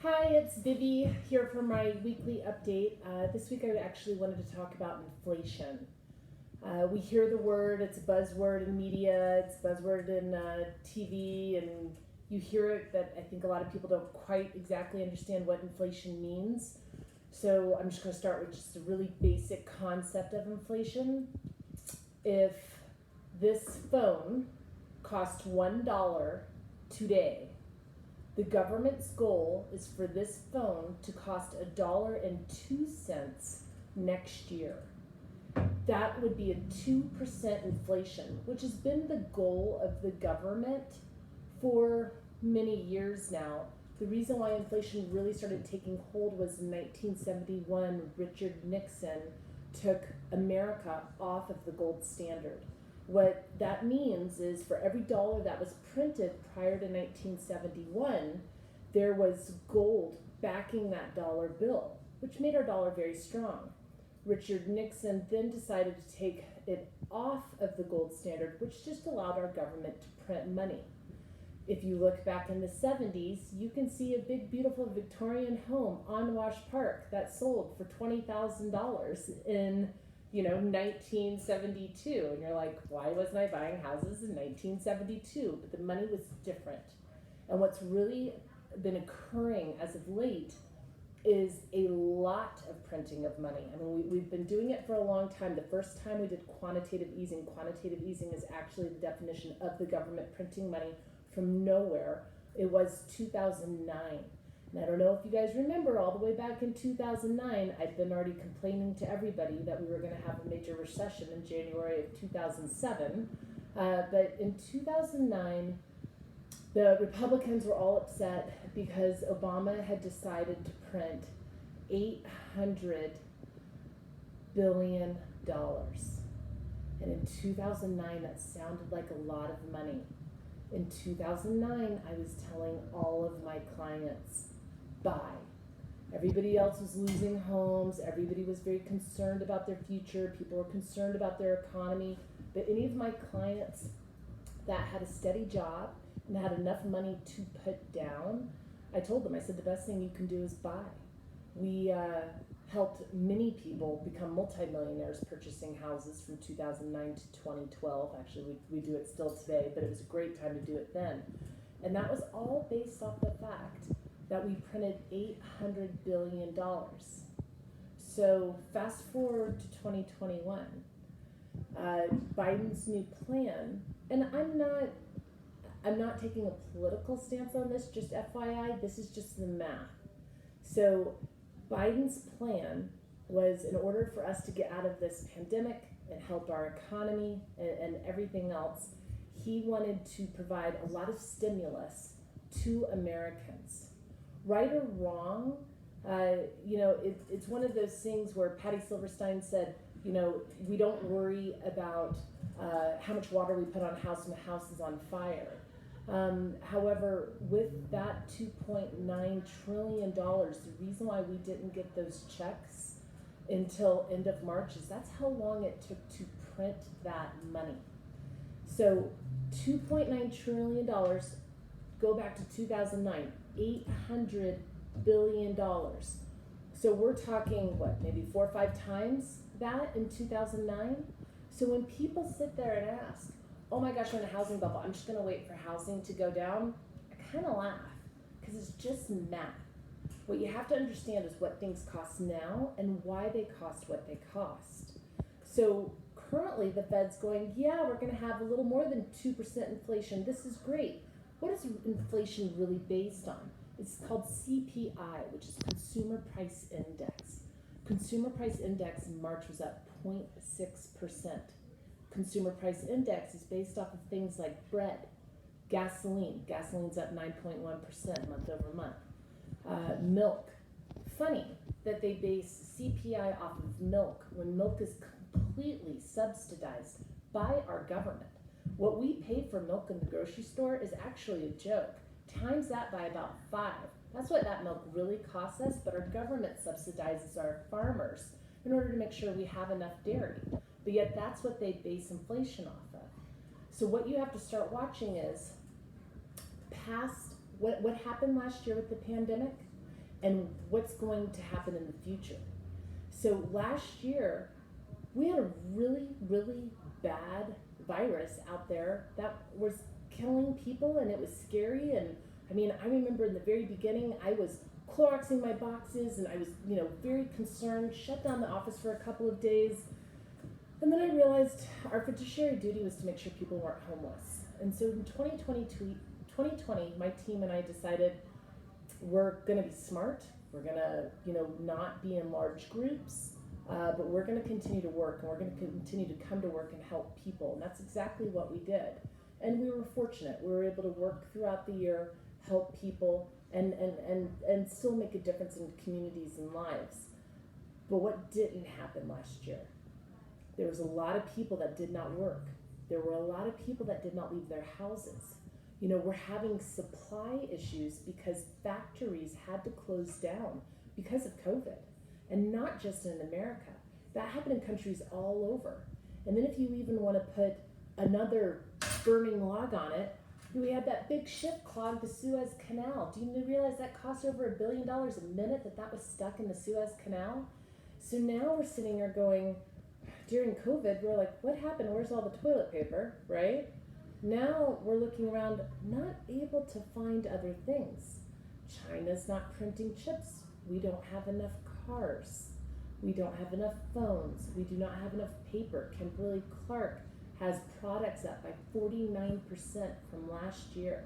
Hi, it's Vivi here for my weekly update. This week I actually wanted to talk about inflation. We hear the word, it's a buzzword in media, it's a buzzword in TV, and you hear it, but I think a lot of people don't quite exactly understand what inflation means. So I'm just going to start with just a really basic concept of inflation. If this phone cost $1 today, the government's goal is for this phone to cost $1.02 next year. That would be a 2% inflation, which has been the goal of the government for many years now. The reason why inflation really started taking hold was in 1971, Richard Nixon took America off of the gold standard. What that means is for every dollar that was printed prior to 1971, there was gold backing that dollar bill, which made our dollar very strong. Richard Nixon then decided to take it off of the gold standard, which just allowed our government to print money. If you look back in the 70s, you can see a big, beautiful Victorian home on Wash Park that sold for $20,000 in 1972, and you're like, why wasn't I buying houses in 1972? But the money was different. And what's really been occurring as of late is a lot of printing of money. I mean, we've been doing it for a long time. The first time we did quantitative easing is actually the definition of the government printing money from nowhere. It was 2009. And I don't know if you guys remember, all the way back in 2009, I'd been already complaining to everybody that we were going to have a major recession in January of 2007. But in 2009, the Republicans were all upset because Obama had decided to print $800 billion. And in 2009, that sounded like a lot of money. In 2009, I was telling all of my clients, buy. Everybody else was losing homes. Everybody was very concerned about their future. People were concerned about their economy. But any of my clients that had a steady job and had enough money to put down, I told them, I said, the best thing you can do is buy. We helped many people become multimillionaires purchasing houses from 2009 to 2012. Actually, we do it still today, but it was a great time to do it then. And that was all based off the fact that we printed $800 billion. So fast forward to 2021, Biden's new plan, and I'm not taking a political stance on this, just FYI, this is just the math. So Biden's plan was, in order for us to get out of this pandemic and help our economy and everything else, he wanted to provide a lot of stimulus to Americans. Right or wrong, it's one of those things where Patty Silverstein said, we don't worry about how much water we put on a house when the house is on fire. However, with that $2.9 trillion, the reason why we didn't get those checks until end of March is that's how long it took to print that money. So $2.9 trillion, go back to 2009, $800 billion. So we're talking, maybe 4 or 5 times that in 2009? So when people sit there and ask, oh my gosh, we're in a housing bubble, I'm just going to wait for housing to go down, I kind of laugh because it's just math. What you have to understand is what things cost now and why they cost what they cost. So currently the Fed's going, yeah, we're going to have a little more than 2% inflation. This is great. What is inflation really based on? It's called CPI, which is Consumer Price Index. Consumer Price Index in March was up 0.6%. Consumer Price Index is based off of things like bread, gasoline. Gasoline's up 9.1% month over month. Milk. Funny that they base CPI off of milk when milk is completely subsidized by our government. What we pay for milk in the grocery store is actually a joke. Times that by about 5. That's what that milk really costs us, but our government subsidizes our farmers in order to make sure we have enough dairy. But yet that's what they base inflation off of. So what you have to start watching is past what happened last year with the pandemic and what's going to happen in the future. So last year, we had a really, really bad virus out there that was killing people, and it was scary. And I mean, I remember in the very beginning, I was Cloroxing my boxes, and I was, very concerned, shut down the office for a couple of days. And then I realized our fiduciary duty was to make sure people weren't homeless. And so in 2020, my team and I decided we're going to be smart. We're going to, not be in large groups, but we're going to continue to work, and we're going to continue to come to work and help people. And that's exactly what we did. And we were fortunate. We were able to work throughout the year, help people, and still make a difference in communities and lives. But what didn't happen last year? There was a lot of people that did not work. There were a lot of people that did not leave their houses. We're having supply issues because factories had to close down because of COVID. And not just in America. That happened in countries all over. And then if you even want to put another burning log on it, we had that big ship clog the Suez Canal. Do you realize that cost over $1 billion a minute that was stuck in the Suez Canal? So now we're sitting here going, during COVID, we're like, what happened? Where's all the toilet paper, right? Now we're looking around, not able to find other things. China's not printing chips. We don't have enough cars. We don't have enough phones. We do not have enough paper. Kimberly-Clark has products up by 49% from last year.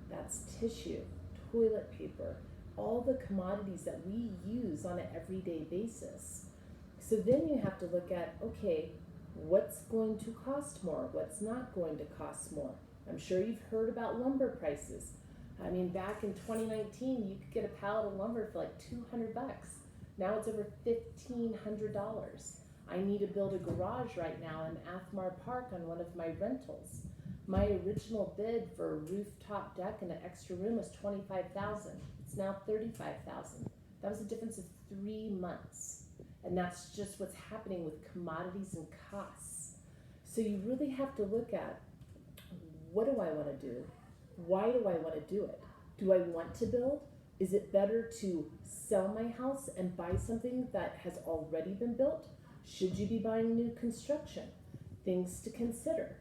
That's tissue, toilet paper, all the commodities that we use on an everyday basis. So then you have to look at, okay, what's going to cost more? What's not going to cost more? I'm sure you've heard about lumber prices. I mean, back in 2019, you could get a pallet of lumber for like $200. Now it's over $1,500. I need to build a garage right now in Athmar Park on one of my rentals. My original bid for a rooftop deck and an extra room was $25,000. It's now $35,000. That was a difference of 3 months. And that's just what's happening with commodities and costs. So you really have to look at, what do I want to do? Why do I want to do it? Do I want to build? Is it better to sell my house and buy something that has already been built? Should you be buying new construction? Things to consider.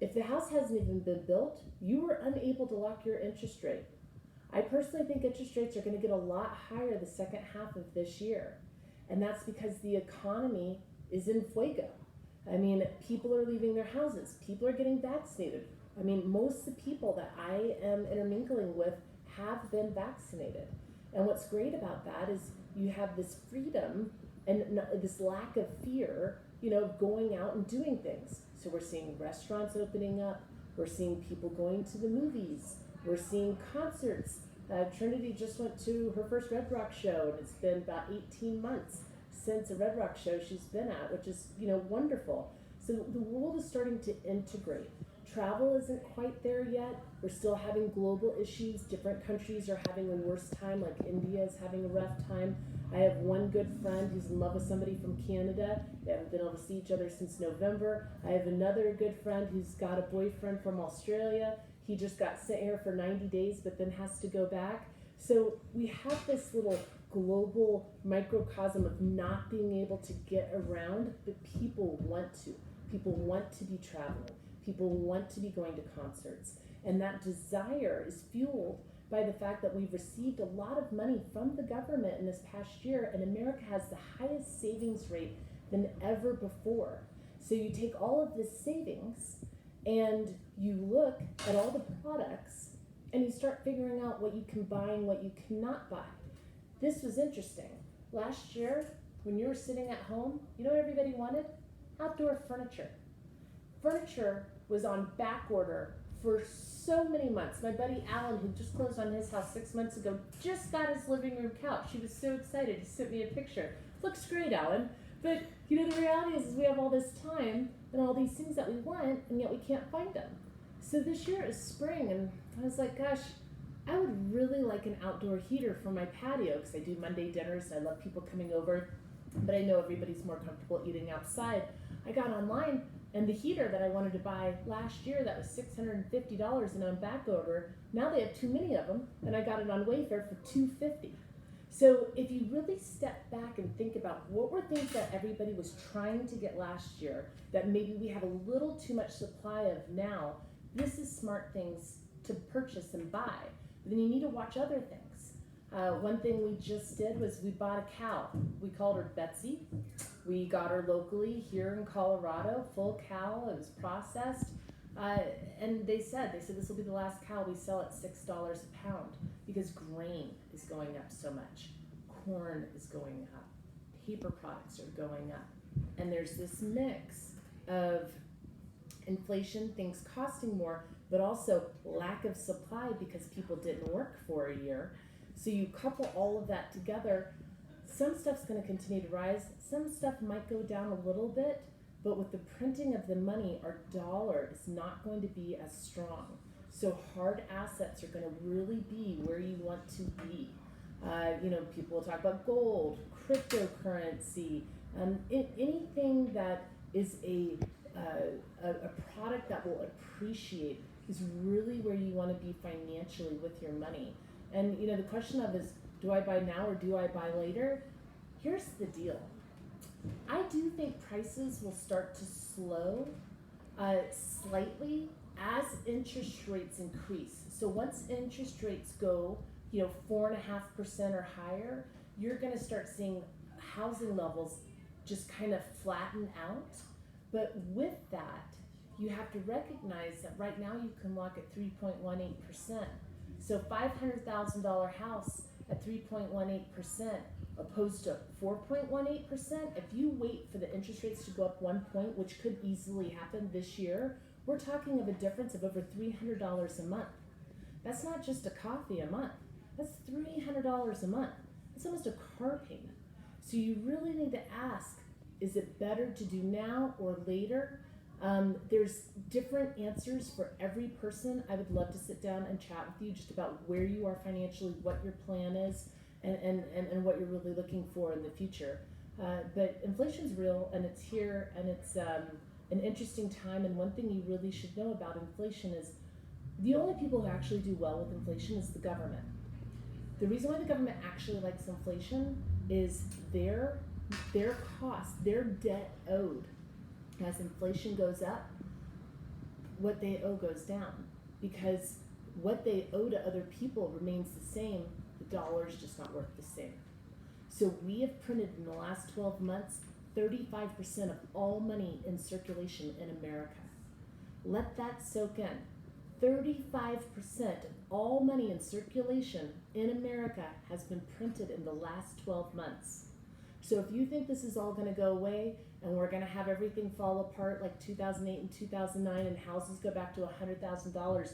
If the house hasn't even been built, you were unable to lock your interest rate. I personally think interest rates are going to get a lot higher the second half of this year. And that's because the economy is in fuego. I mean, people are leaving their houses. People are getting vaccinated. I mean, most of the people that I am intermingling with have been vaccinated. And what's great about that is you have this freedom and this lack of fear, going out and doing things. So we're seeing restaurants opening up. We're seeing people going to the movies. We're seeing concerts. Trinity just went to her first Red Rock show, and it's been about 18 months since a Red Rock show she's been at, which is, wonderful. So the world is starting to integrate. Travel isn't quite there yet. We're still having global issues. Different countries are having a worse time, like India is having a rough time. I have one good friend who's in love with somebody from Canada. They haven't been able to see each other since November. I have another good friend who's got a boyfriend from Australia. He just got sent here for 90 days, but then has to go back. So we have this little global microcosm of not being able to get around, but people want to. People want to be traveling. People want to be going to concerts. And that desire is fueled by the fact that we've received a lot of money from the government in this past year, and America has the highest savings rate than ever before. So you take all of this savings and you look at all the products and you start figuring out what you can buy and what you cannot buy. This was interesting. Last year, when you were sitting at home, you know what everybody wanted? Outdoor furniture. Furniture was on back order for so many months. My buddy Alan, who just closed on his house 6 months ago, just got his living room couch. He was so excited. He sent me a picture. Looks great, Alan. But the reality is we have all this time and all these things that we want, and yet we can't find them. So this year is spring, and I was like, gosh, I would really like an outdoor heater for my patio, because I do Monday dinners and I love people coming over, but I know everybody's more comfortable eating outside. I got online, and the heater that I wanted to buy last year that was $650 and on back order, now they have too many of them, and I got it on Wayfair for $250. So if you really step back and think about what were things that everybody was trying to get last year that maybe we have a little too much supply of now, this is smart things to purchase and buy. But then you need to watch other things. One thing we just did was we bought a cow. We called her Betsy. We got her locally here in Colorado, full cow. It was processed. And they said this will be the last cow we sell at $6 a pound because grain is going up so much. Corn is going up. Paper products are going up. And there's this mix of inflation, things costing more, but also lack of supply because people didn't work for a year. So you couple all of that together, some stuff's going to continue to rise. Some stuff might go down a little bit, but with the printing of the money, our dollar is not going to be as strong. So hard assets are going to really be where you want to be. People will talk about gold, cryptocurrency, anything that is a product that will appreciate is really where you want to be financially with your money. And the question of is, do I buy now or do I buy later? Here's the deal. I do think prices will start to slow slightly as interest rates increase. So once interest rates go, 4.5% or higher, you're going to start seeing housing levels just kind of flatten out. But with that, you have to recognize that right now you can lock at 3.18%. So $500,000 house at 3.18% opposed to 4.18%. If you wait for the interest rates to go up 1 point, which could easily happen this year, we're talking of a difference of over $300 a month. That's not just a coffee a month. That's $300 a month. That's almost a car payment. So you really need to ask, is it better to do now or later? There's different answers for every person. I would love to sit down and chat with you just about where you are financially, what your plan is, and what you're really looking for in the future. But inflation's real, and it's here, and it's an interesting time. And one thing you really should know about inflation is the only people who actually do well with inflation is the government. The reason why the government actually likes inflation is their cost, their debt owed. As inflation goes up, what they owe goes down, because what they owe to other people remains the same. The dollar is just not worth the same. So we have printed in the last 12 months 35% of all money in circulation in America. Let that soak in. 35% of all money in circulation in America has been printed in the last 12 months. So if you think this is all going to go away and we're going to have everything fall apart like 2008 and 2009 and houses go back to $100,000,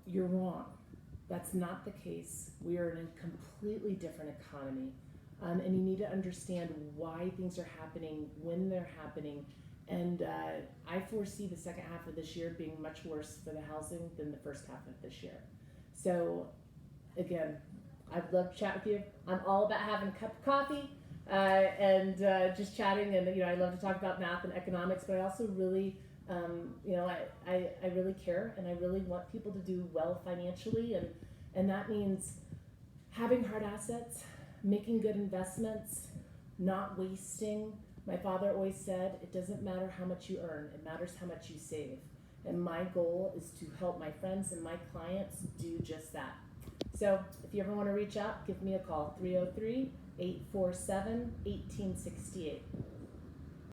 you're wrong. That's not the case. We are in a completely different economy. And you need to understand why things are happening, when they're happening. And I foresee the second half of this year being much worse for the housing than the first half of this year. So again, I'd love to chat with you. I'm all about having a cup of coffee and just chatting. And I love to talk about math and economics, but I also really, I really care, and I really want people to do well financially, and that means having hard assets, making good investments, not wasting. My father always said, it doesn't matter how much you earn, it matters how much you save. And my goal is to help my friends and my clients do just that. So if you ever want to reach out, give me a call, 303-847-1868.